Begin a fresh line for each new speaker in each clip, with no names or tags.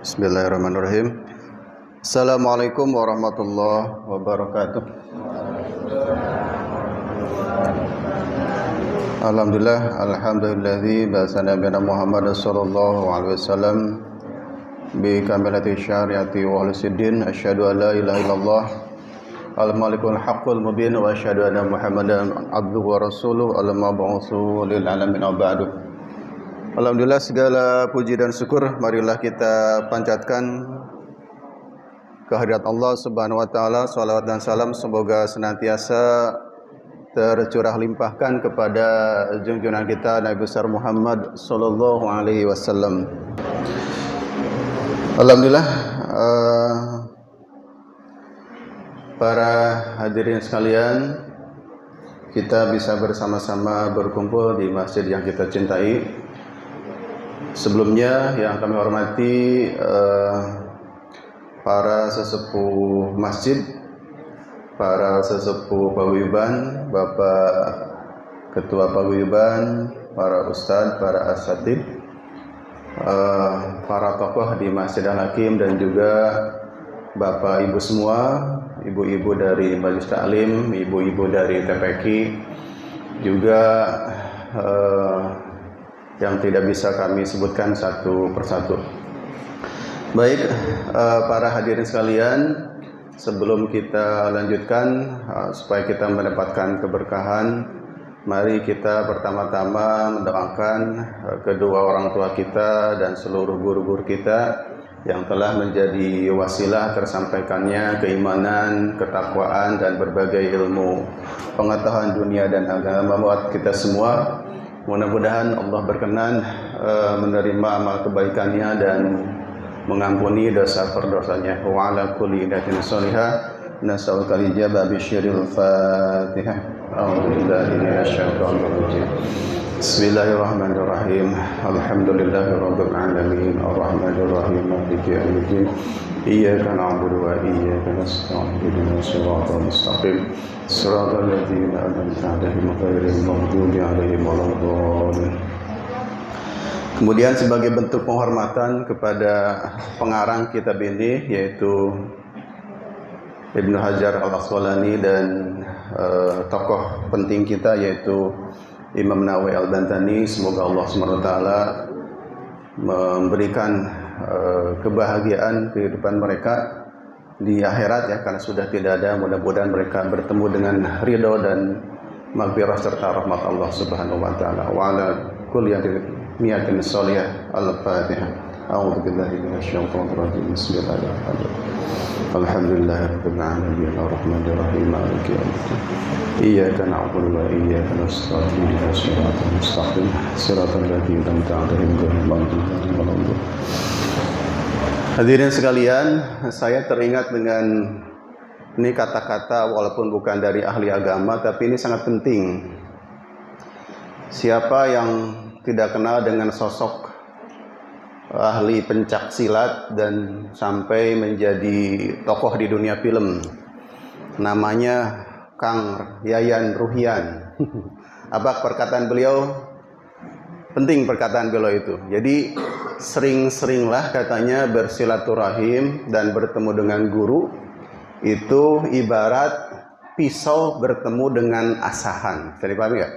Bismillahirrahmanirrahim. Assalamualaikum warahmatullahi wabarakatuh. Alhamdulilladzi ba'atsana nabiyana Muhammad sallallahu alaihi wasallam bi kamilati syariati wa al-siddin. Asyhadu an la ilaha illallah al-malikul haqqul mubin wa asyhadu anna Muhammadan abduhu wa rasuluhu al-mab'utsu lil alamin ba'du. Alhamdulillah, segala puji dan syukur marilah kita panjatkan kehadirat Allah Subhanahu wa taala. Shalawat dan salam semoga senantiasa tercurah limpahkan kepada junjungan kita Nabi besar Muhammad sallallahu alaihi wasallam. Alhamdulillah, para hadirin sekalian, kita bisa bersama-sama berkumpul di masjid yang kita cintai. Sebelumnya yang kami hormati para sesepuh masjid, para sesepuh paguyuban, Bapak Ketua Paguyuban, para ustadz, para asatid, para tokoh di Masjid Al-Hakim, dan juga Bapak Ibu semua, ibu-ibu dari Majelis Ta'lim, ibu-ibu dari TPQ, juga yang tidak bisa kami sebutkan satu persatu. Baik, para hadirin sekalian, sebelum kita lanjutkan, supaya kita mendapatkan keberkahan, mari kita pertama-tama mendoakan kedua orang tua kita dan seluruh guru-guru kita yang telah menjadi wasilah tersampaikannya keimanan, ketakwaan, dan berbagai ilmu pengetahuan dunia dan agama buat kita semua. Mudah-mudahan Allah berkenan menerima amal kebaikannya dan mengampuni dosa perdosanya. Wa ala kulli niyatin shalihah nas'aluka al-ijabah bisyiril Fatihah. A'udzubillahi minasyaitonir rajim. Bismillahirrahmanirrahim. Alhamdulillahirabbil alamin arrahmanir rahim maliki yaumiddin. Iyyaka na'budu wa iyyaka nasta'in ihdinas siratal mustaqim siratal ladzina an'amta 'alaihim ghairil maghdubi 'alaihim waladdallin. Kemudian sebagai bentuk penghormatan kepada pengarang kitab ini, yaitu Ibnu Hajar Al-Asqalani, dan tokoh penting kita yaitu Imam Nawawi Al-Bantani, semoga Allah SWT memberikan kebahagiaan kehidupan mereka di akhirat, ya, karena sudah tidak ada. Mudah-mudahan mereka bertemu dengan ridho dan maghfirah serta rahmat Allah Subhanahu wa taala. Wa ala kulli niyatin shalihah. Al-Fatihah. A'udzubillahi minasyaitonir rajim. Bismillahirrahmanirrahim. Alhamdulillahirabbil alamin arrahmanir rahim maliki yaumiddin. Iyyaka na'budu wa iyyaka nasta'in ihdinas siratal mustaqim siratal ladzina an'amta 'alaihim ghairil maghdubi 'alaihim waladdallin. Hadirin sekalian, saya teringat dengan ini kata-kata walaupun bukan dari ahli agama, tapi ini sangat penting. Siapa yang tidak kenal dengan sosok ahli pencak silat dan sampai menjadi tokoh di dunia film, namanya Kang Yayan Ruhian. Apa perkataan beliau? Penting perkataan beliau itu. Jadi sering-seringlah katanya bersilaturahim dan bertemu dengan guru. Itu ibarat pisau bertemu dengan asahan. Bisa dipahami ya?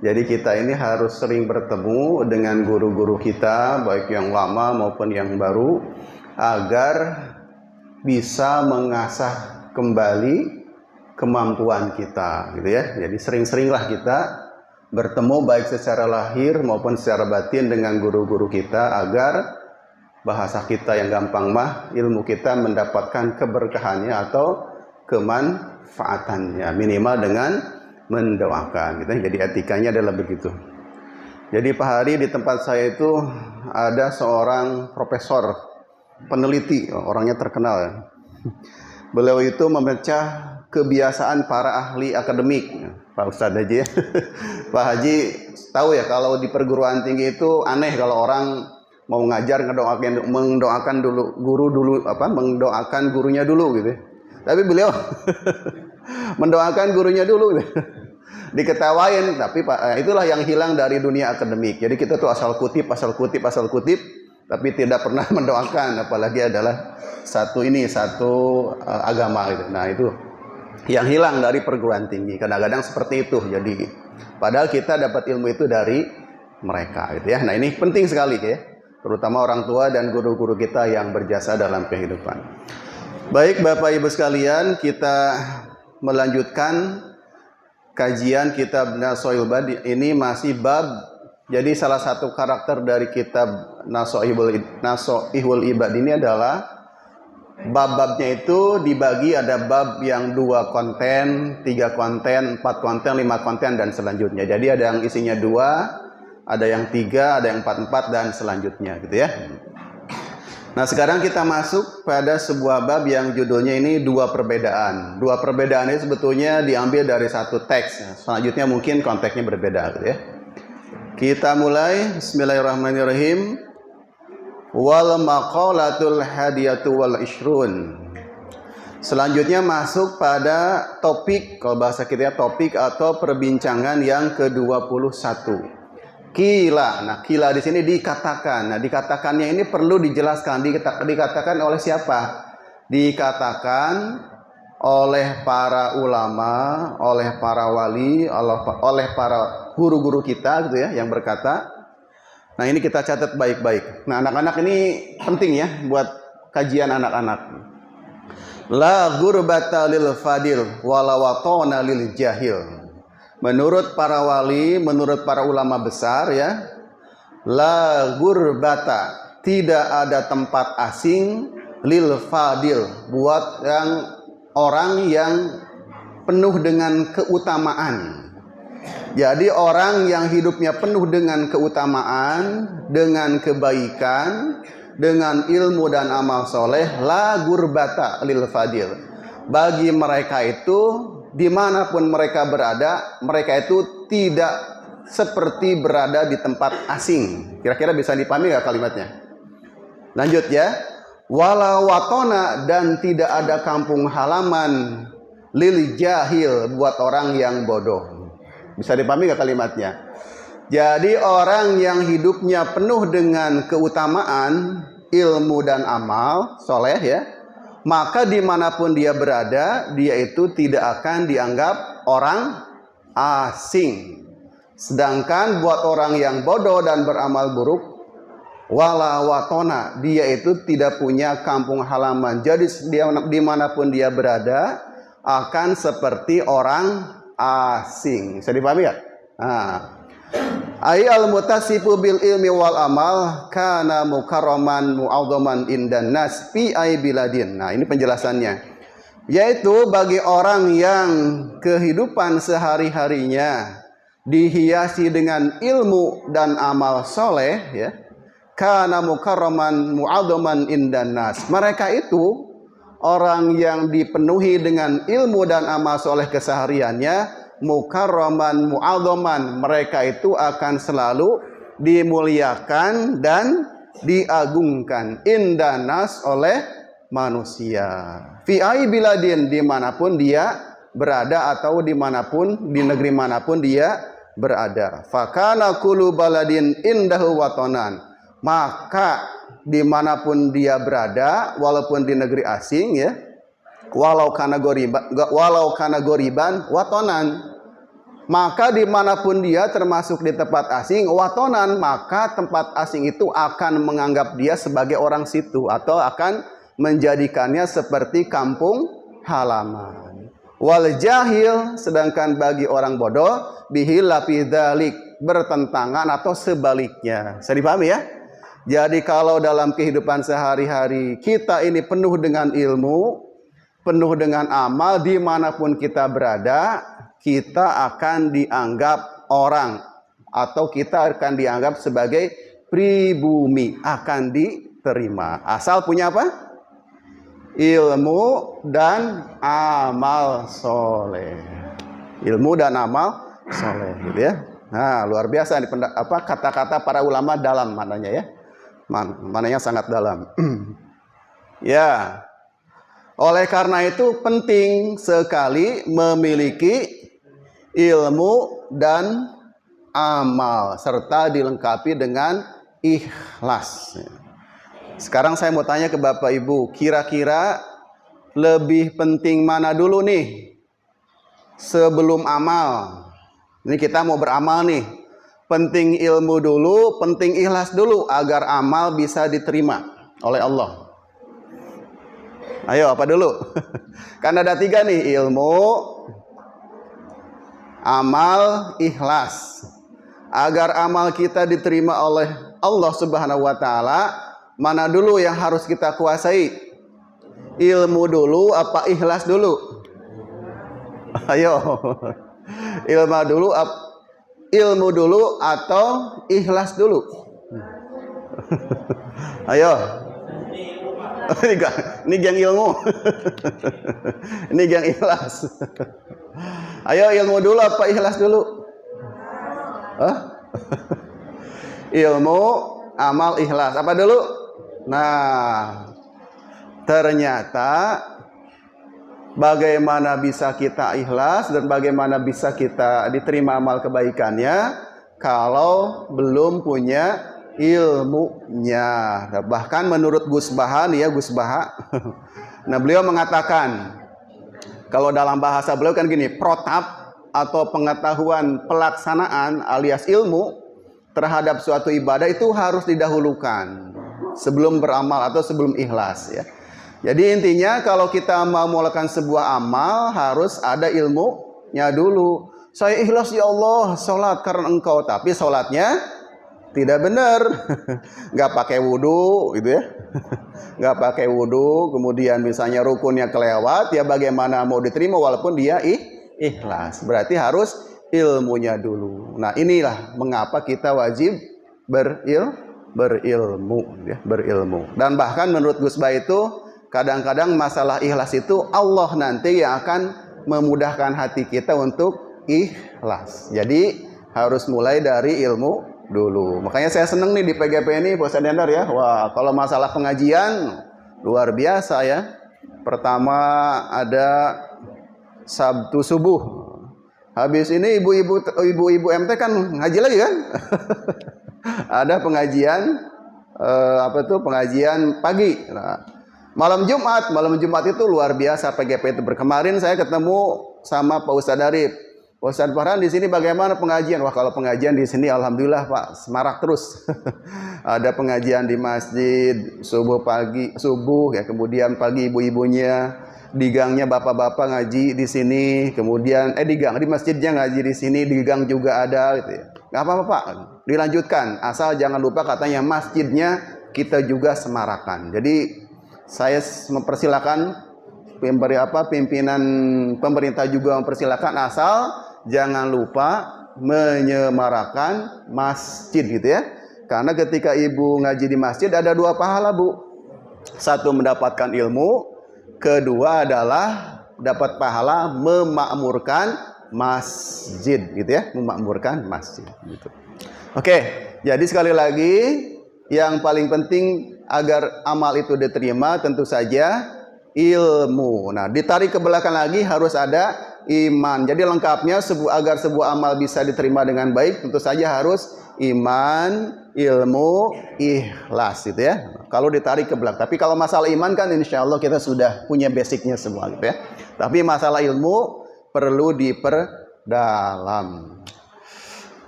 Jadi kita ini harus sering bertemu dengan guru-guru kita, baik yang lama maupun yang baru, agar bisa mengasah kembali kemampuan kita, gitu ya. Jadi sering-seringlah kita bertemu baik secara lahir maupun secara batin dengan guru-guru kita, agar bahasa kita yang gampang mah, ilmu kita mendapatkan keberkahannya atau kemanfaatannya, minimal dengan mendoakan, gitu. Jadi etikanya adalah begitu. Jadi Pak Hari, di tempat saya itu ada seorang profesor peneliti, orangnya terkenal ya. Beliau itu memecah kebiasaan para ahli akademik. Pak Ustadz Haji ya. Pak Haji tahu ya, kalau di perguruan tinggi itu aneh kalau orang mau ngajar mendoakan dulu guru dulu, mendoakan gurunya dulu gitu. Tapi beliau mendoakan gurunya dulu gitu. Diketawain, tapi itulah yang hilang dari dunia akademik. Jadi kita tuh asal kutip, tapi tidak pernah mendoakan, apalagi adalah satu agama gitu. Nah, itu yang hilang dari perguruan tinggi. Kadang-kadang seperti itu. Jadi padahal kita dapat ilmu itu dari mereka gitu ya. Nah, ini penting sekali ya, terutama orang tua dan guru-guru kita yang berjasa dalam kehidupan. Baik Bapak Ibu sekalian, kita melanjutkan kajian kitab Nasoihul Ibad. Ini masih bab, jadi salah satu karakter dari kitab Nasoihul Ibad ini adalah bab-babnya itu dibagi, ada bab yang 2 konten, 3 konten, 4 konten, 5 konten, dan selanjutnya. Jadi ada yang isinya 2, ada yang 3, ada yang 4 dan selanjutnya gitu ya. Nah, sekarang kita masuk pada sebuah bab yang judulnya ini 2 perbedaan. 2 perbedaan ini sebetulnya diambil dari satu teks. Selanjutnya mungkin konteksnya berbeda gitu ya. Kita mulai. Bismillahirrahmanirrahim. Wal maqalatul hadiyatu wal ishrun. Selanjutnya masuk pada topik, kalau bahasa kita topik atau perbincangan yang ke-21. Kila. Nah, kila di sini dikatakan. Nah, dikatakannya ini perlu dijelaskan. Dikatakan oleh siapa? Dikatakan oleh para ulama, oleh para wali, oleh para guru-guru kita gitu ya, yang berkata. Nah, ini kita catat baik-baik. Nah, anak-anak ini penting ya buat kajian anak-anak. La gurbata lil fadil wala watona lil jahil. Menurut para wali, menurut para ulama besar ya, la gurbata, tidak ada tempat asing lil fadil, buat orang yang penuh dengan keutamaan. Jadi orang yang hidupnya penuh dengan keutamaan, dengan kebaikan, dengan ilmu dan amal soleh, la gurbata lil fadil. Bagi mereka itu, dimanapun mereka berada, mereka itu tidak seperti berada di tempat asing. Kira-kira bisa dipahami nggak kalimatnya? Lanjut ya. Wala watona, dan tidak ada kampung halaman lil jahil, buat orang yang bodoh. Bisa dipahami gak kalimatnya? Jadi orang yang hidupnya penuh dengan keutamaan, ilmu dan amal soleh ya, maka dimanapun dia berada, dia itu tidak akan dianggap orang asing. Sedangkan buat orang yang bodoh dan beramal buruk, wala watona, dia itu tidak punya kampung halaman. Jadi dimanapun dia berada akan seperti orang asing. Bisa dipahami ya? Ai al-mutasifu bil ilmi wal amal kana mukarraman mu'adzaman indan nas fi ai biladin. Nah, ini penjelasannya. Yaitu bagi orang yang kehidupan sehari-harinya dihiasi dengan ilmu dan amal soleh ya, kana mukarraman mu'adzaman indan nas. Mereka itu orang yang dipenuhi dengan ilmu dan amal soleh kesehariannya, mukarraman mu'adzaman, mereka itu akan selalu dimuliakan dan diagungkan indanas oleh manusia. Fi ai biladin, dimanapun dia berada atau dimanapun, di negeri manapun dia berada. Fakana kullu baladin indahu watonan, maka dimanapun dia berada, walaupun di negeri asing ya, walau kana goriban watonan, maka dimanapun dia termasuk di tempat asing, watonan, maka tempat asing itu akan menganggap dia sebagai orang situ atau akan menjadikannya seperti kampung halaman. Wal jahil, sedangkan bagi orang bodoh, bihi lapidalik, bertentangan atau sebaliknya. Bisa dipahami ya? Jadi kalau dalam kehidupan sehari-hari kita ini penuh dengan ilmu, penuh dengan amal, dimanapun kita berada, kita akan dianggap orang, atau kita akan dianggap sebagai pribumi, akan diterima. Asal punya apa? Ilmu dan amal soleh. Ilmu dan amal soleh, gitu ya. Nah, luar biasa nih kata-kata para ulama dalam maknanya ya. Mananya sangat dalam. Ya. Oleh karena itu penting sekali memiliki ilmu dan amal serta dilengkapi dengan ikhlas. Sekarang saya mau tanya ke Bapak Ibu, kira-kira lebih penting mana dulu nih sebelum amal? Ini kita mau beramal nih. Penting ilmu dulu, penting ikhlas dulu agar amal bisa diterima oleh Allah. Ayo, apa dulu? Kan ada 3 nih, ilmu, amal, ikhlas. Agar amal kita diterima oleh Allah Subhanahu wa taala, mana dulu yang harus kita kuasai? Ilmu dulu apa ikhlas dulu? Ayo. Ilmu dulu atau ikhlas dulu? Ayo. Ini geng ilmu. Ini geng ikhlas. Ayo, ilmu dulu apa ikhlas dulu? Hah? Ilmu, amal, ikhlas. Apa dulu? Nah, ternyata bagaimana bisa kita ikhlas dan bagaimana bisa kita diterima amal kebaikannya kalau belum punya ilmunya. Bahkan menurut Gus Baha nih ya, Gus Baha. Nah, beliau mengatakan kalau dalam bahasa beliau kan gini, protap atau pengetahuan pelaksanaan alias ilmu terhadap suatu ibadah itu harus didahulukan sebelum beramal atau sebelum ikhlas ya. Jadi intinya kalau kita mau melakukan sebuah amal harus ada ilmunya dulu. Saya ikhlas ya Allah sholat karena engkau, tapi sholatnya tidak benar, nggak pakai wudhu gitu ya, nggak pakai wudhu, kemudian misalnya rukunnya kelewat, ya bagaimana mau diterima walaupun dia ikhlas? Berarti harus ilmunya dulu. Nah inilah mengapa kita wajib berilmu, ya, berilmu. Dan bahkan menurut Gus Bah itu kadang-kadang masalah ikhlas itu Allah nanti yang akan memudahkan hati kita untuk ikhlas. Jadi harus mulai dari ilmu dulu. Makanya saya seneng nih di PGP ini, Pak Ustadz Endar ya. Wah, kalau masalah pengajian luar biasa ya. Pertama ada Sabtu subuh. Habis ini ibu-ibu MT kan ngaji lagi kan? Ada pengajian pengajian pagi. Nah, malam Jumat itu luar biasa PGP itu. Kemarin saya ketemu sama Pak Ustadz Arif. Ustadz Farhan di sini bagaimana pengajian? Wah, kalau pengajian di sini alhamdulillah Pak, semarak terus. Ada pengajian di masjid subuh ya, kemudian pagi ibu-ibunya, di gangnya bapak-bapak ngaji di sini, kemudian di masjidnya ngaji di sini, di gang juga ada gitu ya. Enggak apa-apa Pak, dilanjutkan. Asal jangan lupa katanya masjidnya kita juga semarakan. Jadi saya mempersilakan pimpinan pemerintah juga mempersilakan asal jangan lupa menyemarakan masjid gitu ya. Karena ketika ibu ngaji di masjid ada 2 pahala Bu. 1 mendapatkan ilmu, kedua adalah dapat pahala memakmurkan masjid gitu ya, memakmurkan masjid gitu. Oke, jadi sekali lagi yang paling penting agar amal itu diterima tentu saja ilmu. Nah, ditarik ke belakang lagi harus ada iman. Jadi lengkapnya agar sebuah amal bisa diterima dengan baik tentu saja harus iman, ilmu, ikhlas gitu ya. Kalau ditarik ke belakang. Tapi kalau masalah iman kan insya Allah kita sudah punya basicnya semua gitu ya. Tapi masalah ilmu perlu diperdalam.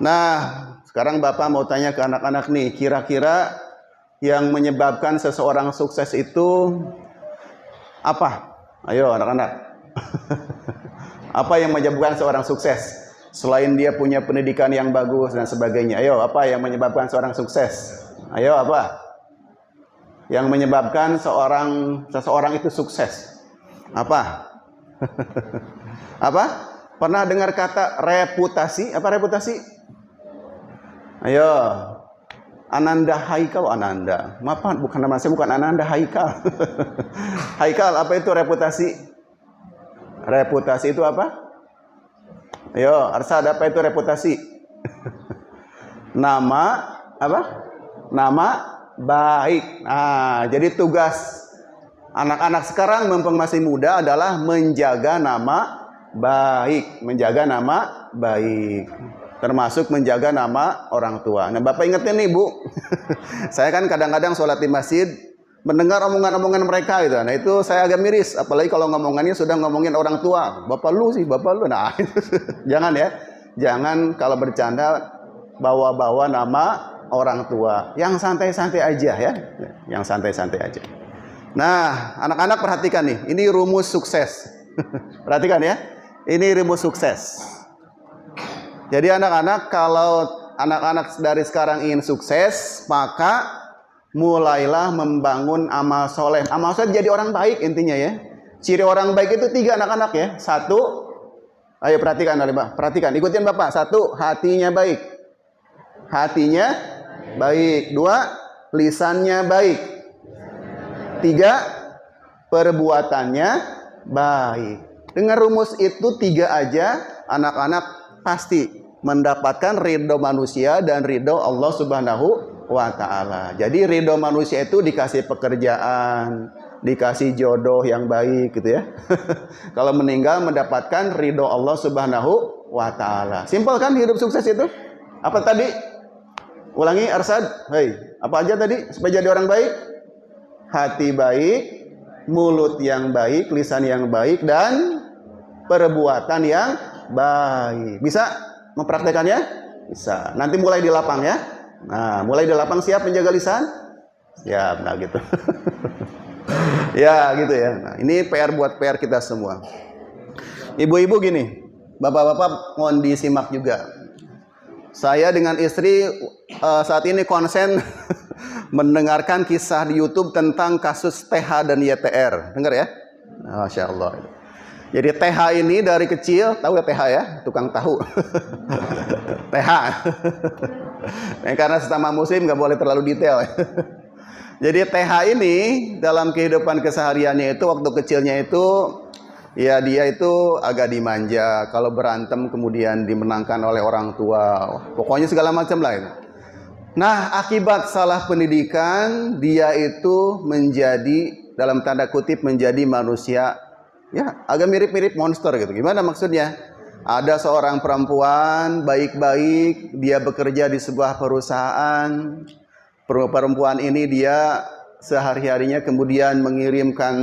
Nah, sekarang Bapak mau tanya ke anak-anak nih, kira-kira yang menyebabkan seseorang sukses itu apa? Ayo anak-anak. Apa yang menyebabkan seorang sukses? Selain dia punya pendidikan yang bagus dan sebagainya. Ayo, apa yang menyebabkan seorang sukses? Ayo, apa? Yang menyebabkan seseorang itu sukses. Apa? Apa? Pernah dengar kata reputasi? Apa reputasi? Ayo. Ananda Haikal, Ananda. Maaf, bukan nama saya, bukan Ananda Haikal. Haikal, apa itu reputasi? Reputasi itu apa? Ayo, Arsad, apa itu reputasi? Nama apa? Nama baik. Nah, jadi tugas anak-anak sekarang mumpung masih muda adalah menjaga nama baik, menjaga nama baik. Termasuk menjaga nama orang tua. Nah, Bapak ingetin nih Bu, saya kan kadang-kadang sholat di masjid, mendengar omongan-omongan mereka itu. Nah, itu saya agak miris, apalagi kalau ngomongannya sudah ngomongin orang tua. Bapak lu sih, bapak lu. Nah, itu jangan ya. Jangan kalau bercanda bawa-bawa nama orang tua. Yang santai-santai aja ya. Yang santai-santai aja. Nah, anak-anak perhatikan nih. Ini rumus sukses. Perhatikan ya. Ini rumus sukses. Jadi anak-anak, kalau anak-anak dari sekarang ingin sukses, maka mulailah membangun amal soleh. Amal soleh jadi orang baik intinya ya. Ciri orang baik itu 3 anak-anak ya. 1, ayo perhatikan, perhatikan, ikutin Bapak. 1, hatinya baik. Hatinya baik. 2, lisannya baik. 3, perbuatannya baik. Dengan rumus itu 3 aja, anak-anak pasti mendapatkan ridho manusia dan ridho Allah Subhanahu wa ta'ala. Jadi ridho manusia itu dikasih pekerjaan, dikasih jodoh yang baik gitu ya. Kalau meninggal mendapatkan ridho Allah Subhanahu wa ta'ala. Simpel kan hidup sukses itu? Apa tadi? Ulangi Arsad. Hei, apa aja tadi supaya jadi orang baik? Hati baik, mulut yang baik, lisan yang baik, dan perbuatan yang baik. Bisa mempraktekannya? Bisa. Nanti mulai di lapang ya. Nah, mulai di lapang siap menjaga lisan? Siap, nah gitu. Ya, gitu ya. Nah, ini PR buat PR kita semua. Ibu-ibu gini, bapak-bapak mohon disimak juga. Saya dengan istri saat ini konsen mendengarkan kisah di YouTube tentang kasus TH dan YTR. Dengar ya? Masya Allah. Jadi TH ini dari kecil, tahu ya TH ya? Tukang tahu. TH. Karena sesama muslim nggak boleh terlalu detail. Jadi TH ini dalam kehidupan kesehariannya itu waktu kecilnya itu ya dia itu agak dimanja. Kalau berantem kemudian dimenangkan oleh orang tua. Pokoknya segala macam lah itu. Nah, akibat salah pendidikan dia itu menjadi dalam tanda kutip menjadi manusia ya agak mirip-mirip monster gitu. Gimana maksudnya? Ada seorang perempuan baik-baik, dia bekerja di sebuah perusahaan. Perempuan ini dia sehari-harinya kemudian mengirimkan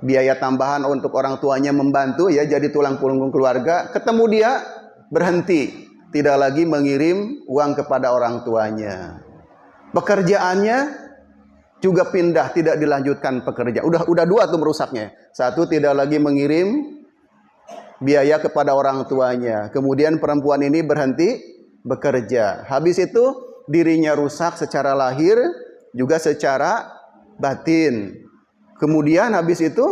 biaya tambahan untuk orang tuanya membantu ya jadi tulang punggung keluarga. Ketemu dia berhenti, tidak lagi mengirim uang kepada orang tuanya. Pekerjaannya juga pindah, tidak dilanjutkan pekerja. Udah 2 tuh merusaknya. 1 tidak lagi mengirim biaya kepada orang tuanya. Kemudian perempuan ini berhenti bekerja. Habis itu dirinya rusak secara lahir juga secara batin. Kemudian habis itu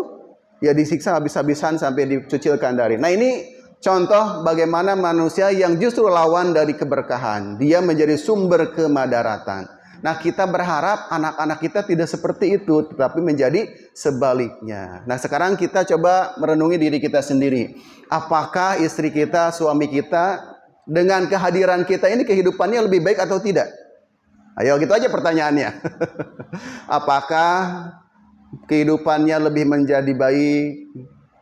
ya disiksa habis-habisan sampai dicucilkan dari. Nah, ini contoh bagaimana manusia yang justru lawan dari keberkahan. Dia menjadi sumber kemadaratan. Nah, kita berharap anak-anak kita tidak seperti itu, tetapi menjadi sebaliknya. Nah, sekarang kita coba merenungi diri kita sendiri. Apakah istri kita, suami kita, dengan kehadiran kita ini kehidupannya lebih baik atau tidak? Ayo, gitu aja pertanyaannya. Apakah kehidupannya lebih menjadi baik,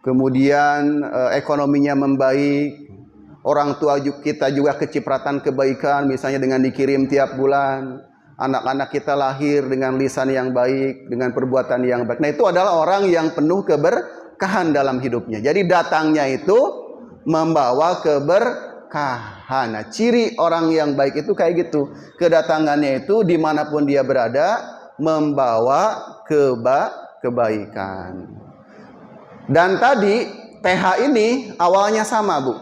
kemudian ekonominya membaik, orang tua kita juga kecipratan kebaikan, misalnya dengan dikirim tiap bulan. Anak-anak kita lahir dengan lisan yang baik, dengan perbuatan yang baik. Nah, itu adalah orang yang penuh keberkahan dalam hidupnya. Jadi datangnya itu membawa keberkahan. Nah, ciri orang yang baik itu kayak gitu. Kedatangannya itu dimanapun dia berada membawa kebaikan. Dan tadi TH ini awalnya sama, Bu.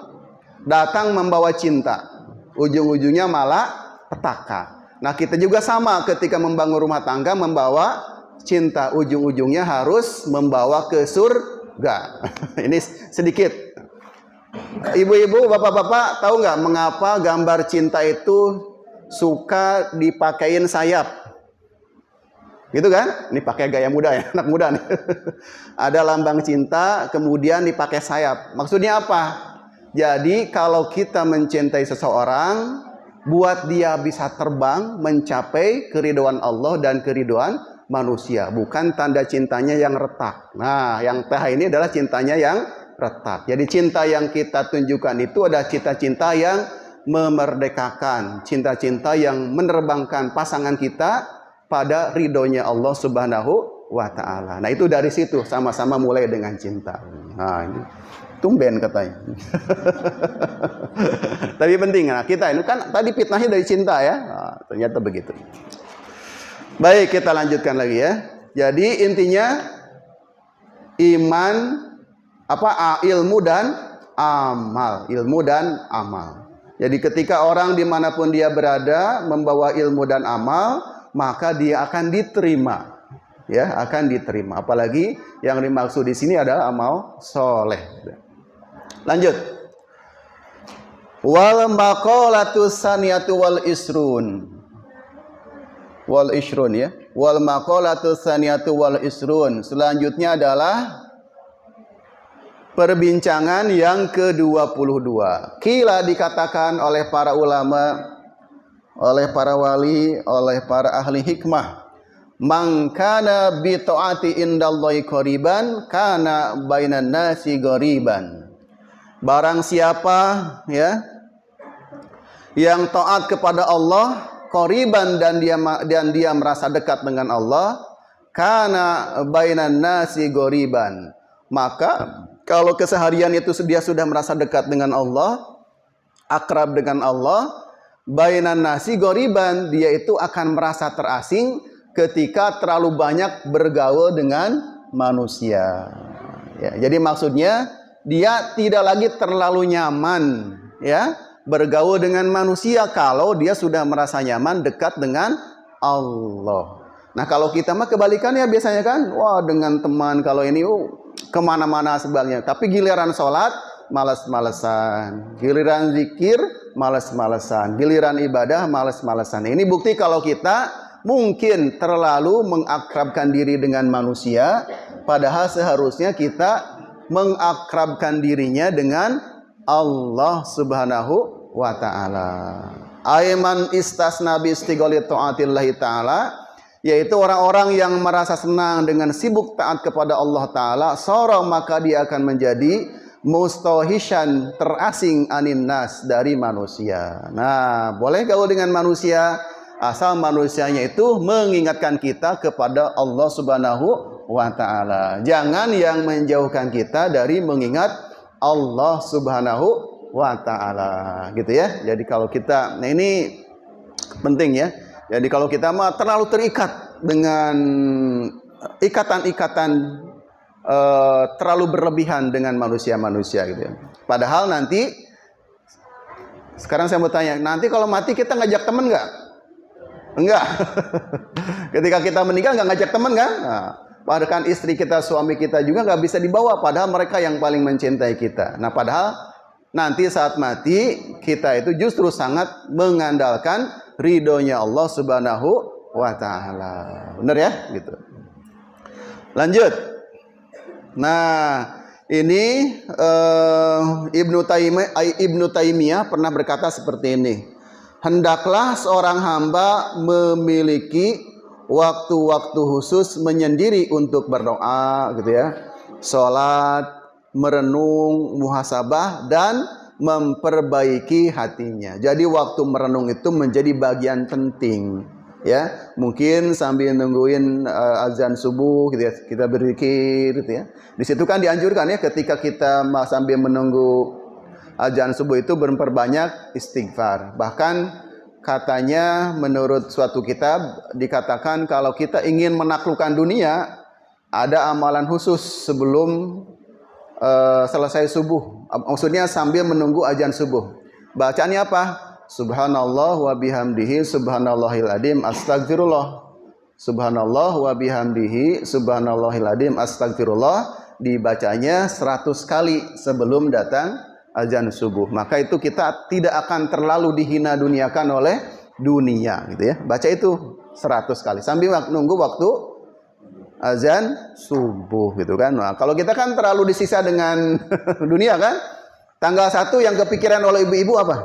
Datang membawa cinta. Ujung-ujungnya malah petaka. Nah, kita juga sama ketika membangun rumah tangga membawa cinta. Ujung-ujungnya harus membawa ke surga. Ini sedikit. Ibu-ibu, bapak-bapak, tahu nggak mengapa gambar cinta itu suka dipakein sayap? Gitu kan? Ini pakai gaya muda ya, anak muda nih. Ada lambang cinta, kemudian dipakai sayap. Maksudnya apa? Jadi kalau kita mencintai seseorang, buat dia bisa terbang mencapai keridhaan Allah dan keridhaan manusia, bukan tanda cintanya yang retak. Nah, yang TH ini adalah cintanya yang retak. Jadi cinta yang kita tunjukkan itu adalah cinta-cinta yang memerdekakan, cinta-cinta yang menerbangkan pasangan kita pada ridhonya Allah Subhanahu wa ta'ala. Nah, itu dari situ sama-sama mulai dengan cinta. Nah, ini tumben katanya. Tapi penting. Nah, kita ini kan tadi fitnahnya dari cinta ya. Nah, ternyata begitu. Baik, kita lanjutkan lagi ya. Jadi intinya iman, ilmu dan amal. Ilmu dan amal. Jadi ketika orang dimanapun dia berada membawa ilmu dan amal, maka dia akan diterima. Ya, akan diterima. Apalagi yang dimaksud di sini adalah amal soleh. Lanjut. Wal maqalatu saniyatu wal isrun. Wal isrun ya. Wal maqalatu saniyatu wal isrun. Selanjutnya adalah perbincangan yang ke-22. Kila dikatakan oleh para ulama, oleh para wali, oleh para ahli hikmah, man kana bi taati indallahi qariban kana bainan nasi ghariban. Barang siapa ya yang taat kepada Allah qariban dan dia merasa dekat dengan Allah, kana bainan nasi ghariban. Maka kalau keseharian itu dia sudah merasa dekat dengan Allah, akrab dengan Allah, bainan nasi ghariban, dia itu akan merasa terasing ketika terlalu banyak bergaul dengan manusia. Ya, jadi maksudnya dia tidak lagi terlalu nyaman ya bergaul dengan manusia kalau dia sudah merasa nyaman dekat dengan Allah. Nah, kalau kita mah kebalikannya biasanya kan, wah dengan teman kalau ini kemana-mana sebenarnya. Tapi giliran sholat malas-malesan, giliran zikir malas-malesan, giliran ibadah malas-malesan. Ini bukti kalau kita mungkin terlalu mengakrabkan diri dengan manusia, padahal seharusnya kita mengakrabkan dirinya dengan Allah Subhanahu wa ta'ala. Aiman istasna bi istighali ta'atillahi ta'ala, yaitu orang-orang yang merasa senang dengan sibuk taat kepada Allah Ta'ala, sara maka dia akan menjadi mustahishan, terasing anin nas, dari manusia. Nah, boleh gaul dengan manusia asal manusianya itu mengingatkan kita kepada Allah Subhanahu wa ta'ala. Jangan yang menjauhkan kita dari mengingat Allah Subhanahu wa ta'ala, gitu ya. Jadi kalau kita, nah ini penting ya. Jadi kalau kita mah terlalu terikat dengan ikatan-ikatan terlalu berlebihan dengan manusia-manusia gitu ya. Padahal nanti, sekarang saya mau tanya, nanti kalau mati kita ngajak teman nggak? Enggak. Ketika kita meninggal nggak ngajak teman kan? Nah, bahkan istri kita, suami kita juga nggak bisa dibawa, padahal mereka yang paling mencintai kita. Nah, padahal nanti saat mati kita itu justru sangat mengandalkan ridhonya Allah Subhanahu wa ta'ala. Benar ya? Gitu. Lanjut. Nah, ini Ibnu Taimiyah pernah berkata seperti ini. Hendaklah seorang hamba memiliki waktu-waktu khusus menyendiri untuk berdoa, gitu ya. Salat, merenung, muhasabah, dan memperbaiki hatinya. Jadi waktu merenung itu menjadi bagian penting ya. Mungkin sambil nungguin azan subuh gitu ya, kita berzikir gitu ya. Di situ kan dianjurkan ya ketika kita sambil menunggu azan subuh itu memperbanyak istighfar. Bahkan katanya menurut suatu kitab dikatakan kalau kita ingin menaklukkan dunia, ada amalan khusus sebelum selesai subuh. Maksudnya sambil menunggu azan subuh. Bacaannya apa? Subhanallah wa bihamdihi subhanallahil adzim astagfirullah. Subhanallah wa bihamdihi subhanallahil adzim astagfirullah. Dibacanya 100 kali sebelum datang azan subuh. Maka itu kita tidak akan terlalu dihina duniakan oleh dunia gitu ya. Baca itu 100 kali sambil nunggu waktu azan subuh gitu kan. Nah, kalau kita kan terlalu disisa dengan dunia kan. Tanggal 1 yang kepikiran oleh ibu-ibu apa?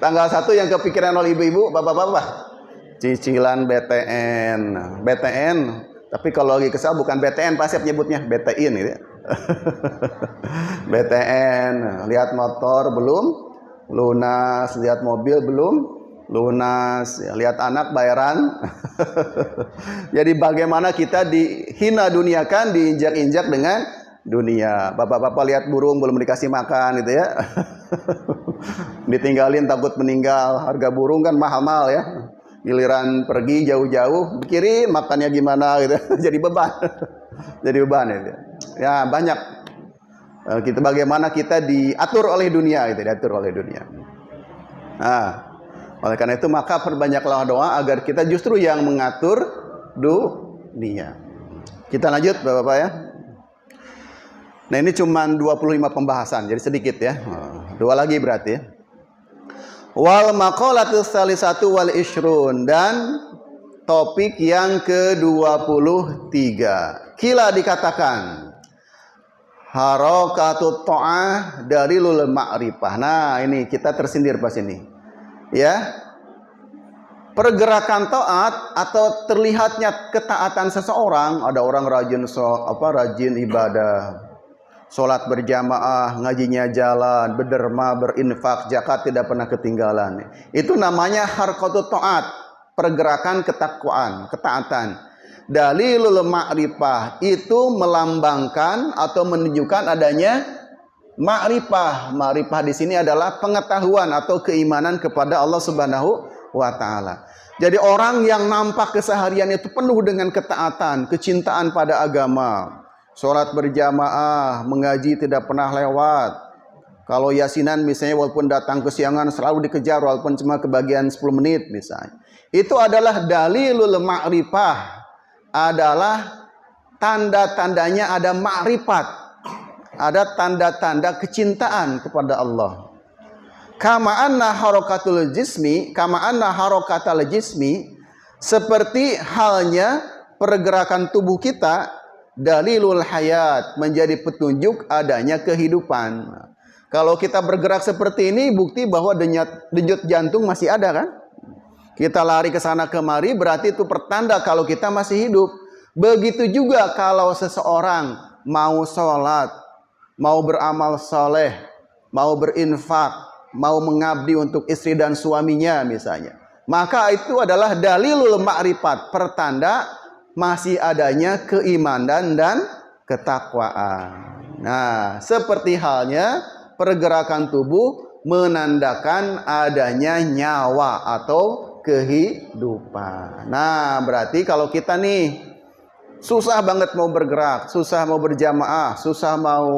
Tanggal 1 yang kepikiran oleh ibu-ibu bapak-bapak? Cicilan BTN. BTN. Tapi kalau lagi kesal bukan BTN, Pak Sep nyebutnya BTN gitu ya. BTN. Lihat motor belum lunas, lihat mobil belum lunas, ya, lihat anak bayaran. Jadi bagaimana kita dihina duniakan, diinjak-injak dengan dunia. Bapak-bapak lihat burung belum dikasih makan gitu ya. Ditinggalin takut meninggal. Harga burung kan mahal-mahal ya. Giliran pergi jauh-jauh, pikirin makannya gimana gitu. Jadi beban. Jadi beban gitu. Ya banyak. Kita bagaimana kita diatur oleh dunia gitu, diatur oleh dunia. Nah, oleh karena itu maka perbanyaklah doa agar kita justru yang mengatur dunia. Kita lanjut Bapak-bapak ya. Nah, ini cuma 25 pembahasan, jadi sedikit ya. Dua lagi berarti ya. Wal maqalatus salisatu wal ishrun, dan topik yang ke-23. Kila dikatakan harakatut ta'ah dalilul ma'rifah. Nah, ini kita tersindir pas ini. Ya. Pergerakan taat atau terlihatnya ketaatan seseorang, ada orang rajin ibadah, sholat berjamaah, ngajinya jalan, berderma, berinfak, zakat tidak pernah ketinggalan. Itu namanya harkatut ta'at, pergerakan ketakwaan, ketaatan. Dalilul ma'rifah itu melambangkan atau menunjukkan adanya ma'rifah. Ma'rifah di sini adalah pengetahuan atau keimanan kepada Allah Subhanahu wa ta'ala. Jadi orang yang nampak keseharian itu penuh dengan ketaatan, kecintaan pada agama, sholat berjamaah, mengaji tidak pernah lewat. Kalau yasinan misalnya walaupun datang kesiangan selalu dikejar walaupun cuma kebagian 10 menit misalnya. Itu adalah dalilul ma'rifah, adalah tanda-tandanya ada ma'rifat, ada tanda-tanda kecintaan kepada Allah. Kama anna harakatul jismi, seperti halnya pergerakan tubuh kita, dalilul hayat, menjadi petunjuk adanya kehidupan. Kalau kita bergerak seperti ini, bukti bahwa denyut jantung masih ada kan? Kita lari ke sana kemari, berarti itu pertanda kalau kita masih hidup. Begitu juga kalau seseorang mau sholat, mau beramal soleh, mau berinfak, mau mengabdi untuk istri dan suaminya misalnya, maka itu adalah dalilul ma'rifat, pertanda masih adanya keimanan dan ketakwaan. Nah, seperti halnya pergerakan tubuh menandakan adanya nyawa atau kehidupan. Nah, berarti kalau kita nih susah banget mau bergerak, susah mau berjamaah, susah mau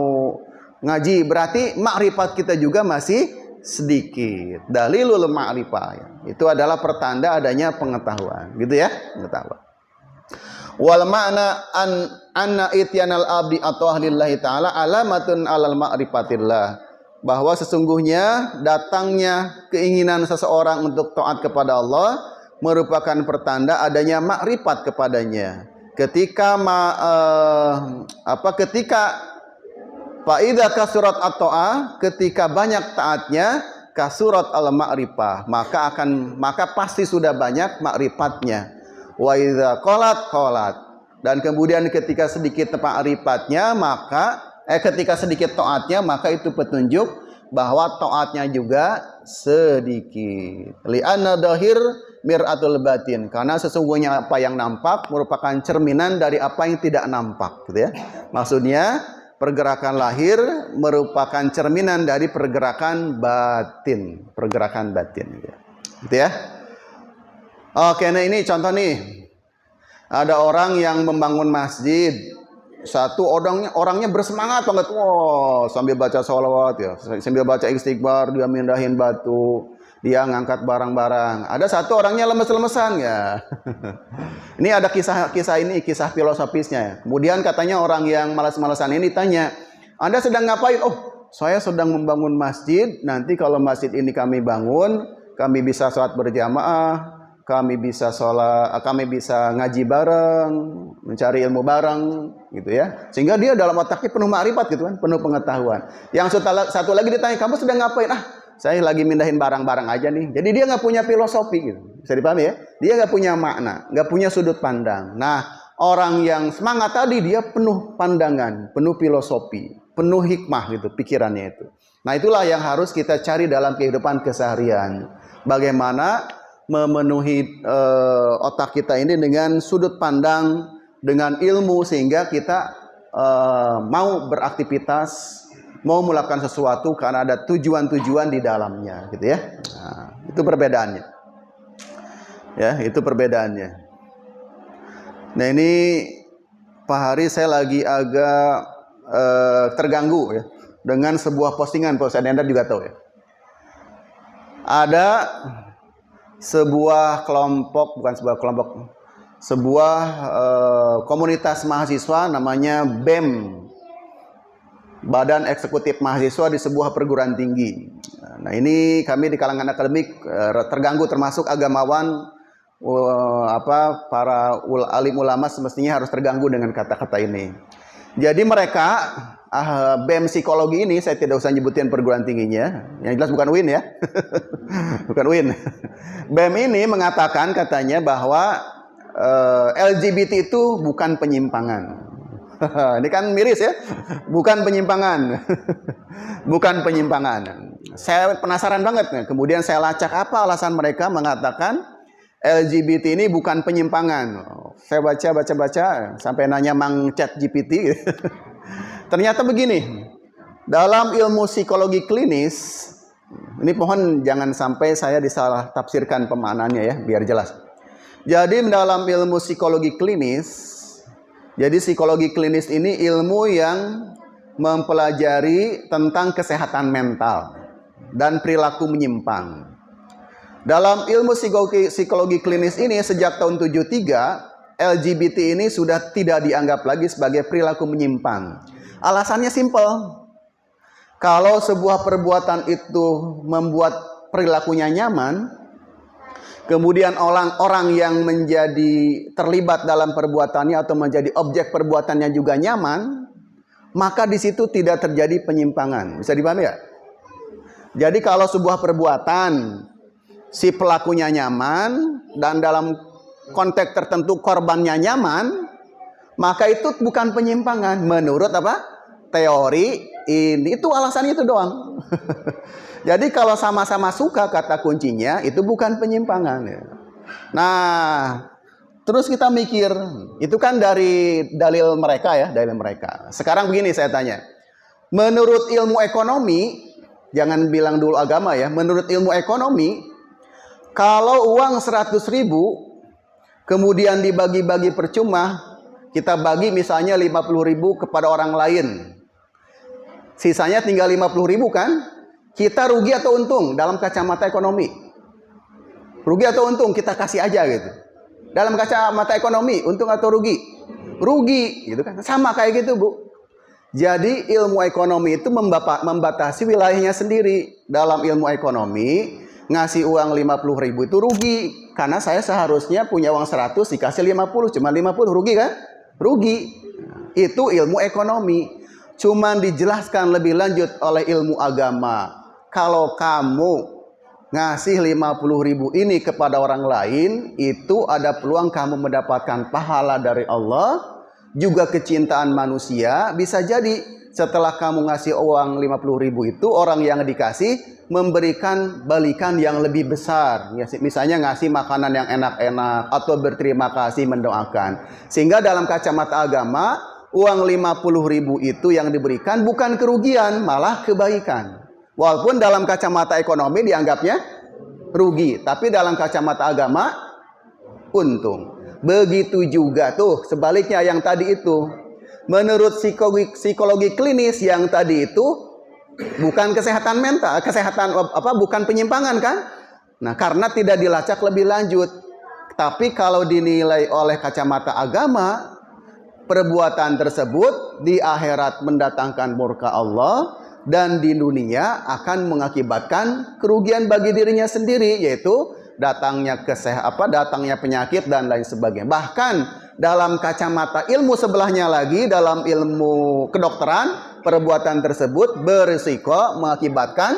ngaji, berarti makrifat kita juga masih sedikit. Dalilul ma'rifah itu adalah pertanda adanya pengetahuan, gitu ya, pengetahuan. Wal ma'na anna ityanal abdi atau ahlillahi ta'ala alamatun alal ma'rifatillah, bahwa sesungguhnya datangnya keinginan seseorang untuk taat kepada Allah merupakan pertanda adanya makrifat kepadanya. Ketika Fa'idha kasurat at-ta'ah, ketika banyak taatnya, kasurat al-ma'rifah, maka pasti sudah banyak ma'rifatnya. Wa idza qalat, dan kemudian ketika sedikit ma'rifatnya, ketika sedikit taatnya, maka itu petunjuk bahwa taatnya juga sedikit. Li'anna dahir mir'atul batin, karena sesungguhnya apa yang nampak merupakan cerminan dari apa yang tidak nampak, gitu ya. Maksudnya pergerakan lahir merupakan cerminan dari pergerakan batin, gitu ya. Oke, nah ini contoh nih. Ada orang yang membangun masjid. Satu orangnya bersemangat banget, sambil baca sholawat ya, sambil baca istighfar, dia mindahin batu, dia ngangkat barang-barang. Ada satu orangnya lemes-lemesan ya. Ini ada kisah filosofisnya ya. Kemudian katanya orang yang malas-malasan ini tanya, Anda sedang ngapain? Oh, saya sedang membangun masjid. Nanti kalau masjid ini kami bangun, kami bisa sholat berjamaah, kami bisa ngaji bareng, mencari ilmu bareng, gitu ya. Sehingga dia dalam otaknya penuh ma'rifat gitu kan, penuh pengetahuan. Yang satu lagi ditanya, kamu sedang ngapain? Saya lagi mindahin barang-barang aja nih. Jadi dia nggak punya filosofi gitu. Bisa dipahami ya? Dia nggak punya makna, nggak punya sudut pandang. Nah, orang yang semangat tadi dia penuh pandangan, penuh filosofi, penuh hikmah gitu pikirannya itu. Nah, itulah yang harus kita cari dalam kehidupan keseharian. Bagaimana memenuhi otak kita ini dengan sudut pandang, dengan ilmu, sehingga kita mau beraktivitas, mau melakukan sesuatu karena ada tujuan-tujuan di dalamnya, gitu ya. Nah, itu perbedaannya. Ya, itu perbedaannya. Nah, ini Pak Hari saya lagi agak terganggu ya dengan sebuah postingan, Pak Ustadz Endar juga tahu ya. Ada sebuah kelompok, bukan sebuah kelompok, sebuah komunitas mahasiswa namanya BEM, Badan Eksekutif Mahasiswa di sebuah perguruan tinggi. Nah, ini kami di kalangan akademik terganggu, termasuk agamawan, para alim ulama semestinya harus terganggu dengan kata-kata ini. Jadi mereka BEM psikologi ini, saya tidak usah nyebutin perguruan tingginya, yang jelas bukan UIN ya. Bukan UIN. BEM ini mengatakan katanya bahwa LGBT itu bukan penyimpangan. Ini kan miris ya. Bukan penyimpangan. Bukan penyimpangan. Saya penasaran banget. Kemudian saya lacak apa alasan mereka mengatakan LGBT ini bukan penyimpangan. Saya baca sampai nanya Mang ChatGPT. Ternyata begini. Dalam ilmu psikologi klinis, ini pohon jangan sampai saya disalah tafsirkan pemaknaannya ya, biar jelas. Jadi dalam ilmu psikologi klinis, jadi psikologi klinis ini ilmu yang mempelajari tentang kesehatan mental dan perilaku menyimpang. Dalam ilmu psikologi klinis ini sejak tahun 73, LGBT ini sudah tidak dianggap lagi sebagai perilaku menyimpang. Alasannya simpel. Kalau sebuah perbuatan itu membuat perilakunya nyaman, kemudian orang yang menjadi terlibat dalam perbuatannya atau menjadi objek perbuatannya juga nyaman, maka di situ tidak terjadi penyimpangan. Bisa dipahami ya? Jadi kalau sebuah perbuatan si pelakunya nyaman dan dalam konteks tertentu korbannya nyaman, maka itu bukan penyimpangan menurut apa? Teori ini. Itu alasannya itu doang. Jadi kalau sama-sama suka, kata kuncinya itu bukan penyimpangan. Nah, terus kita mikir, itu kan dari dalil mereka ya, dalil mereka. Sekarang begini saya tanya. Menurut ilmu ekonomi, jangan bilang dulu agama ya, menurut ilmu ekonomi, kalau uang 100.000 kemudian dibagi-bagi percuma, kita bagi misalnya 50.000 kepada orang lain, sisanya tinggal 50.000 kan? Kita rugi atau untung dalam kacamata ekonomi? Rugi atau untung? Kita kasih aja gitu. Dalam kacamata ekonomi, untung atau rugi? Rugi, gitu kan? Sama kayak gitu, Bu. Jadi ilmu ekonomi itu membatasi wilayahnya sendiri. Dalam ilmu ekonomi, ngasih uang 50.000 itu rugi. Karena saya seharusnya punya uang 100 dikasih 50, cuma 50, rugi kan? Rugi. Itu ilmu ekonomi. Cuman dijelaskan lebih lanjut oleh ilmu agama. Kalau kamu ngasih 50.000 ini kepada orang lain, itu ada peluang kamu mendapatkan pahala dari Allah, juga kecintaan manusia. Bisa jadi setelah kamu ngasih uang 50.000 itu, orang yang dikasih memberikan balikan yang lebih besar. Misalnya ngasih makanan yang enak-enak atau berterima kasih, mendoakan. Sehingga dalam kacamata agama, uang 50.000 itu yang diberikan bukan kerugian, malah kebaikan. Walaupun dalam kacamata ekonomi dianggapnya rugi, tapi dalam kacamata agama untung. Begitu juga tuh sebaliknya yang tadi itu. Menurut psikologi klinis yang tadi itu bukan kesehatan mental, bukan penyimpangan kan? Nah, karena tidak dilacak lebih lanjut. Tapi kalau dinilai oleh kacamata agama, perbuatan tersebut di akhirat mendatangkan murka Allah, dan di dunia akan mengakibatkan kerugian bagi dirinya sendiri, yaitu datangnya datangnya penyakit dan lain sebagainya. Bahkan dalam kacamata ilmu sebelahnya lagi, dalam ilmu kedokteran, perbuatan tersebut berisiko mengakibatkan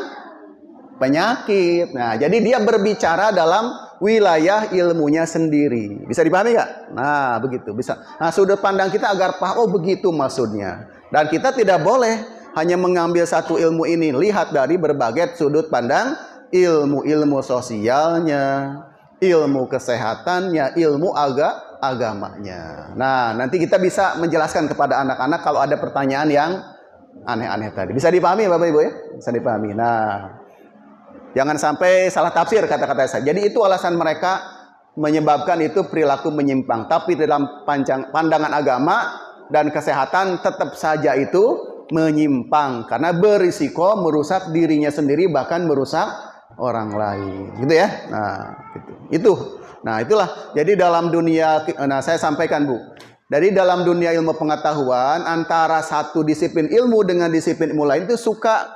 penyakit. Nah, jadi dia berbicara dalam wilayah ilmunya sendiri. Bisa dipahami nggak? Nah, begitu bisa. Nah, sudut pandang kita agar paham, oh begitu maksudnya. Dan kita tidak boleh hanya mengambil satu ilmu ini, lihat dari berbagai sudut pandang ilmu-ilmu sosialnya, ilmu kesehatannya, ilmu agamanya. Nah, nanti kita bisa menjelaskan kepada anak-anak kalau ada pertanyaan yang aneh-aneh tadi. Bisa dipahami ya Bapak Ibu ya? Bisa dipahami. Nah, jangan sampai salah tafsir kata-kata saya. Jadi itu alasan mereka menyebabkan itu perilaku menyimpang. Tapi dalam pandangan agama dan kesehatan tetap saja itu menyimpang karena berisiko merusak dirinya sendiri bahkan merusak orang lain, gitu ya. Nah, gitu. Itu. Nah, itulah. Jadi dalam dunia, nah saya sampaikan Bu, dari dalam dunia ilmu pengetahuan antara satu disiplin ilmu dengan disiplin ilmu lain itu suka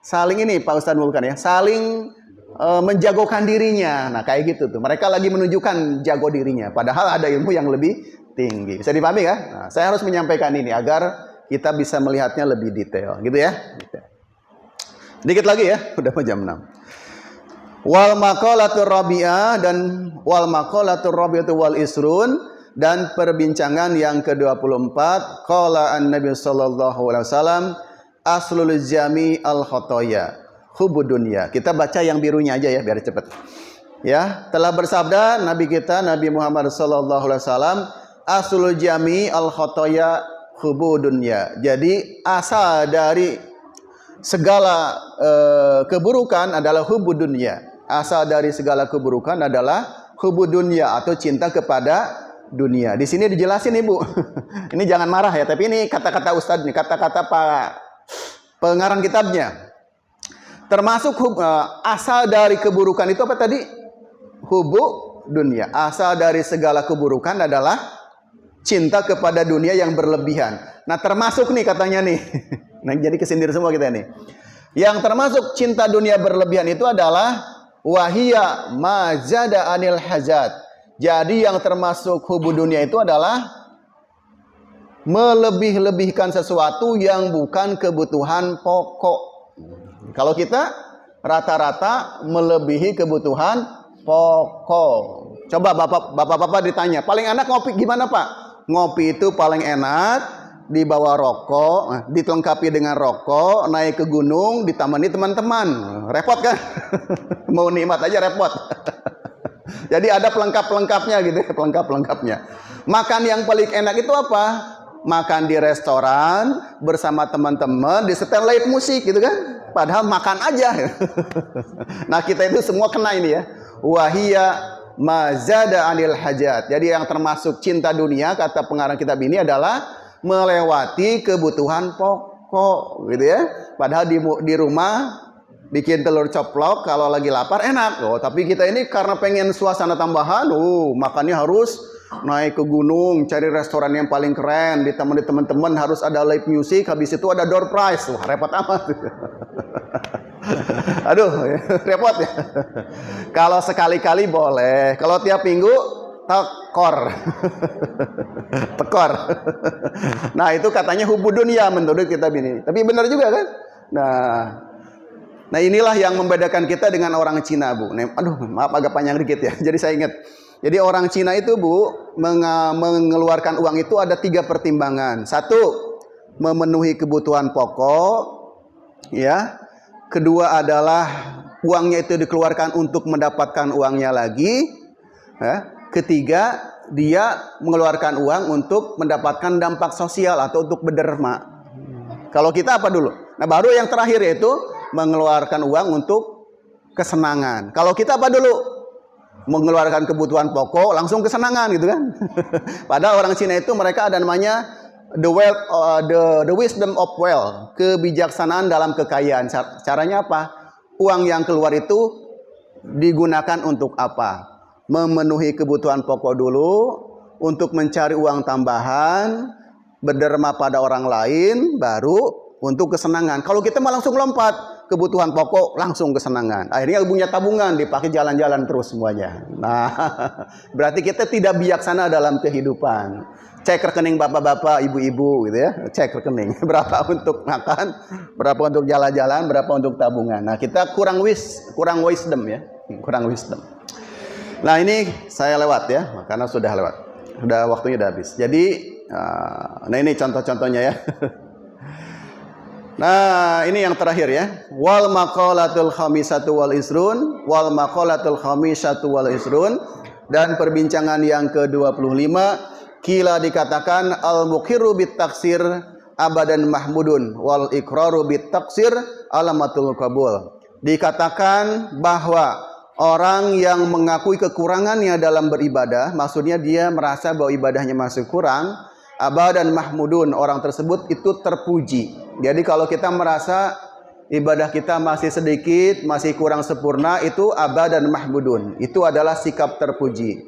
saling ini Pak Ustadz bukan ya, saling menjagokan dirinya. Nah, kayak gitu tuh. Mereka lagi menunjukkan jago dirinya, padahal ada ilmu yang lebih tinggi. Bisa dipahami kan? Nah, saya harus menyampaikan ini agar kita bisa melihatnya lebih detail, gitu ya. Dikit lagi ya, udah jam 6. Wal maqalatur rabi'ah dan wal maqalatur rabi'atu wal isrun dan perbincangan yang ke-24 qala an-nabi sallallahu alaihi wasallam aslul jami al khotoya hubud dunya. Kita baca yang birunya aja ya biar cepat. Ya, telah bersabda Nabi kita Nabi Muhammad sallallahu alaihi wasallam aslul jami al khotoya hubud dunya. Jadi asal dari segala keburukan adalah hubud dunya. Asal dari segala keburukan adalah hubud dunya atau cinta kepada dunia. Di sini dijelasin Ibu. Ini jangan marah ya, tapi ini kata-kata Ustadz nih, kata-kata Pak pengarang kitabnya. Termasuk asal dari keburukan itu apa tadi? Hubud dunia. Asal dari segala keburukan adalah cinta kepada dunia yang berlebihan. Nah, termasuk nih katanya nih. Nah, jadi kesindir semua kita nih. Yang termasuk cinta dunia berlebihan itu adalah wahia mazada anil hajat. Jadi yang termasuk hubud dunia itu adalah melebih-lebihkan sesuatu yang bukan kebutuhan pokok. Kalau kita rata-rata melebihi kebutuhan pokok. Coba bapak-bapak ditanya, paling enak ngopi gimana Pak? Ngopi itu paling enak dibawa rokok, dilengkapi dengan rokok, naik ke gunung, ditemani teman-teman. Repot kan? Mau nikmat aja repot. Jadi ada pelengkap-pelengkapnya gitu ya, pelengkap-pelengkapnya. Makan yang paling enak itu apa? Makan di restoran bersama teman-teman, di setel live musik gitu kan? Padahal makan aja. Nah, kita itu semua kena ini ya. Wahia mazada anil hajat. Jadi yang termasuk cinta dunia kata pengarang kitab ini adalah melewati kebutuhan pokok gitu ya. Padahal di rumah bikin telur coplok kalau lagi lapar enak. Oh, tapi kita ini karena pengen suasana tambahan, makannya harus naik ke gunung, cari restoran yang paling keren, ditemani teman-teman, harus ada live music, habis itu ada door prize. Wah, repot amat. Aduh, repot ya. Kalau sekali-kali boleh, kalau tiap minggu tekor. Tekor. Nah, itu katanya hubud dunia menurut kitab ini. Tapi benar juga kan? Nah inilah yang membedakan kita dengan orang Cina, Bu. Aduh, maaf agak panjang dikit ya. Jadi saya ingat. Jadi orang Cina itu, Bu, mengeluarkan uang itu ada 3 pertimbangan. 1, memenuhi kebutuhan pokok, ya. Kedua adalah uangnya itu dikeluarkan untuk mendapatkan uangnya lagi. Ya. Ketiga, dia mengeluarkan uang untuk mendapatkan dampak sosial atau untuk berderma. Kalau kita apa dulu? Nah, baru yang terakhir yaitu mengeluarkan uang untuk kesenangan. Kalau kita apa dulu? Mengeluarkan kebutuhan pokok langsung kesenangan gitu kan. Padahal orang Cina itu mereka ada namanya the wisdom of wealth, kebijaksanaan dalam kekayaan. Caranya apa? Uang yang keluar itu digunakan untuk apa? Memenuhi kebutuhan pokok dulu, untuk mencari uang tambahan, berderma pada orang lain, baru untuk kesenangan. Kalau kita mah langsung lompat, kebutuhan pokok langsung kesenangan. Akhirnya punya tabungan, dipakai jalan-jalan terus semuanya. Nah, berarti kita tidak bijaksana dalam kehidupan. Cek rekening bapak-bapak, ibu-ibu gitu ya. Cek rekening. Berapa untuk makan, berapa untuk jalan-jalan, berapa untuk tabungan. Nah, kita kurang wisdom ya. Kurang wisdom. Nah, ini saya lewat ya, karena sudah lewat. Sudah waktunya udah habis. Jadi, nah ini contoh-contohnya ya. Nah, ini yang terakhir ya. Wal maqalatul khamisatu wal isrun, wal maqalatul khamisatu wal isrun, dan perbincangan yang ke-25, kila dikatakan al muqirru bit taksir abadan mahmudun wal iqraru bit taksir alamatul qabul. Dikatakan bahwa orang yang mengakui kekurangannya dalam beribadah, maksudnya dia merasa bahwa ibadahnya masih kurang, abadan mahmudun, orang tersebut itu terpuji. Jadi kalau kita merasa ibadah kita masih sedikit, masih kurang sempurna, itu abadan mahmudun. Itu adalah sikap terpuji.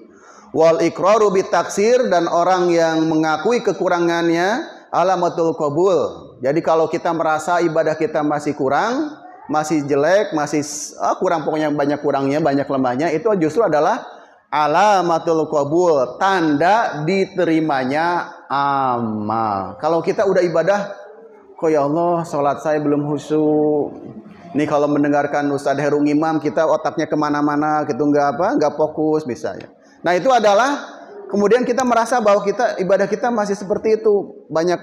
Wal iqraru bit taksir, dan orang yang mengakui kekurangannya alamatul qabul. Jadi kalau kita merasa ibadah kita masih kurang, masih jelek, masih kurang, pokoknya banyak kurangnya, banyak lemahnya, itu justru adalah alamatul qabul, tanda diterimanya amal. Kalau kita udah ibadah, kok ya Allah sholat saya belum khusyuk. Ini kalau mendengarkan Ustadz Heru Imam, kita otaknya kemana-mana gitu, nggak fokus misalnya. Nah itu adalah kemudian kita merasa bahwa kita ibadah kita masih seperti itu, banyak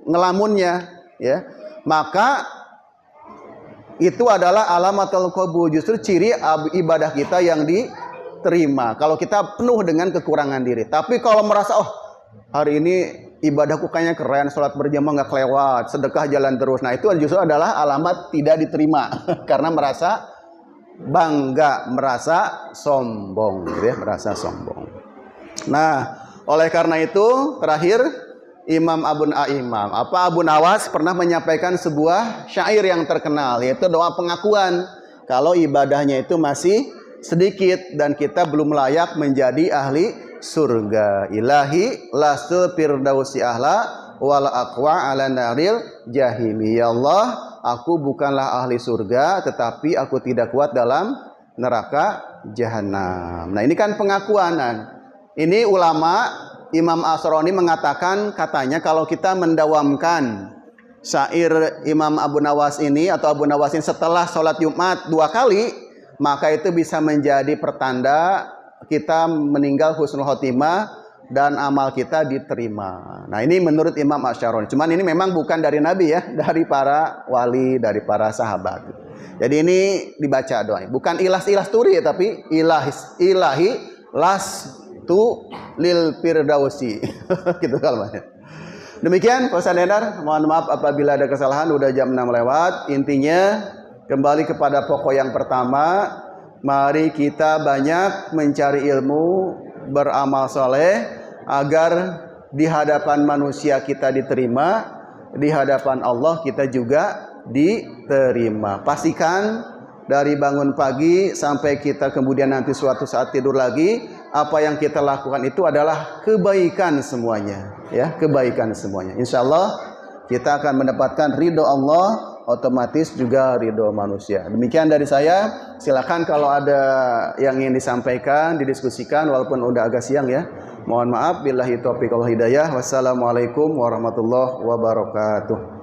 ngelamunnya, ya. Maka itu adalah alamatul qabul, justru ciri ibadah kita yang diterima. Kalau kita penuh dengan kekurangan diri. Tapi kalau merasa hari ini ibadahku kayaknya keren, sholat berjamaah nggak kelewat, sedekah jalan terus. Nah itu justru adalah alamat tidak diterima karena merasa bangga, merasa sombong, gitu ya, merasa sombong. Nah, oleh karena itu terakhir Imam Abu Nawas pernah menyampaikan sebuah syair yang terkenal, yaitu doa pengakuan kalau ibadahnya itu masih sedikit dan kita belum layak menjadi ahli surga. Ilahi lastu firdausi ahla wala aqwa ala naril jahimi. Ya Allah, aku bukanlah ahli surga, tetapi aku tidak kuat dalam neraka jahanam. Nah ini kan pengakuan. Ini ulama Imam Asroni mengatakan, katanya kalau kita mendawamkan syair Imam Abu Nawas ini atau Abu Nawas ini setelah sholat Jumat 2 kali, maka itu bisa menjadi pertanda kita meninggal husnul khotimah dan amal kita diterima. Nah ini menurut Imam Asroni. Cuman ini memang bukan dari Nabi ya, dari para wali, dari para sahabat. Jadi ini dibaca doa, bukan ilas turi, tapi ilahi las tu lil firdausi gitu kalmanya. Demikian Pak Ustaz Endar, mohon maaf apabila ada kesalahan, udah jam 6 lewat. Intinya kembali kepada pokok yang pertama, mari kita banyak mencari ilmu, beramal soleh agar di hadapan manusia kita diterima, di hadapan Allah kita juga diterima. Pastikan dari bangun pagi sampai kita kemudian nanti suatu saat tidur lagi, apa yang kita lakukan itu adalah kebaikan semuanya, ya, kebaikan semuanya. Insya Allah kita akan mendapatkan ridho Allah, otomatis juga ridho manusia. Demikian dari saya. Silakan kalau ada yang ingin disampaikan, didiskusikan, walaupun udah agak siang ya. Mohon maaf. Billahi taufiq wal hidayah. Wassalamualaikum warahmatullahi wabarakatuh.